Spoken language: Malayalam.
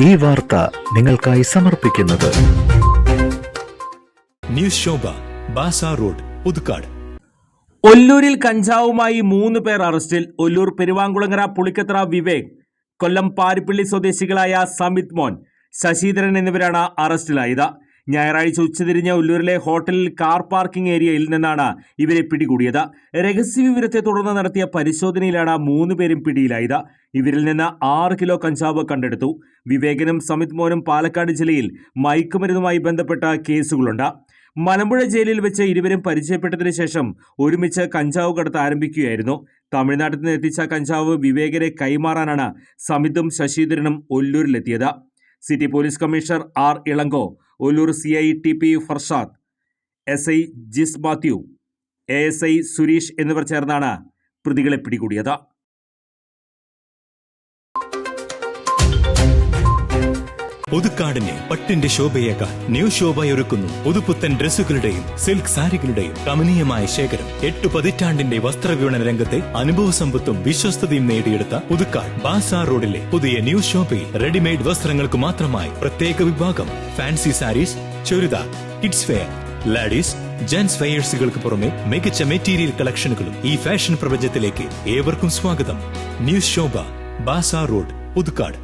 ഈ വാർത്ത നിങ്ങൾക്കായി സമർപ്പിക്കുന്നത് ന്യൂസ് ശോഭ, ബാസാർ റോഡ്, പുതുക്കാട്. ഒല്ലൂരിൽ കഞ്ചാവുമായി 3 പേർ അറസ്റ്റിൽ. ഒല്ലൂർ പെരുവാങ്കുളങ്ങര പുളിക്കത്ര വിവേക്, കൊല്ലം പാരിപ്പള്ളി സ്വദേശികളായ സമിത് മോൻ, ശശീധരൻ എന്നിവരാണ് അറസ്റ്റിലായത്. ഞായറാഴ്ച ഉച്ചതിരിഞ്ഞ് ഒല്ലൂരിലെ ഹോട്ടലിൽ കാർ പാർക്കിംഗ് ഏരിയയിൽ നിന്നാണ് ഇവരെ പിടികൂടിയത്. രഹസ്യവിവരത്തെ തുടർന്ന് നടത്തിയ പരിശോധനയിലാണ് 3 പേരും പിടിയിലായത്. ഇവരിൽ നിന്ന് 6 കിലോ കഞ്ചാവ് കണ്ടെടുത്തു. വിവേകനും സമിത് മോനും പാലക്കാട് ജില്ലയിൽ മയക്കുമരുന്നുമായി ബന്ധപ്പെട്ട കേസുകളുണ്ട്. മലമ്പുഴ ജയിലിൽ വെച്ച് ഇരുവരും പരിചയപ്പെട്ടതിനു ശേഷം ഒരുമിച്ച് കഞ്ചാവ് കടത്ത് ആരംഭിക്കുകയായിരുന്നു. തമിഴ്നാട്ടിൽ നിന്ന് എത്തിച്ച കഞ്ചാവ് വിവേകരെ കൈമാറാനാണ് സമിതും ശശീധരനും ഒല്ലൂരിലെത്തിയത്. City police commissioner R Ilango, Ollur CI TP Farshad, SI Jis Mathew, ASI Sureesh എന്നിവർ ചേർന്നാണ് പ്രതികളെ പിടികൂടിയത്. പുതുക്കാടിനെ പട്ടിന്റെ ശോഭയേക്കാൾ ന്യൂ ശോഭ ഒരുക്കുന്നു. പുതുപുത്തൻ ഡ്രസ്സുകളുടെയും സിൽക്ക് സാരികളുടെയും കമനീയമായ ശേഖരം. 8 പതിറ്റാണ്ടിന്റെ വസ്ത്രവിപണന രംഗത്തെ അനുഭവ സമ്പത്തും വിശ്വസ്തതയും നേടിയെടുത്ത പുതുക്കാട് ബാസാർ റോഡിലെ പുതിയ ന്യൂ ശോഭയിൽ റെഡിമെയ്ഡ് വസ്ത്രങ്ങൾക്ക് മാത്രമായി പ്രത്യേക വിഭാഗം. Fancy sarees, churidar, kids wear, ladies, gents വെയേഴ്സുകൾക്ക് പുറമെ മികച്ച മെറ്റീരിയൽ കളക്ഷനുകളും. ഈ ഫാഷൻ പ്രപഞ്ചത്തിലേക്ക് ഏവർക്കും സ്വാഗതം. New Shobha, Bazaar road, Puthukkad.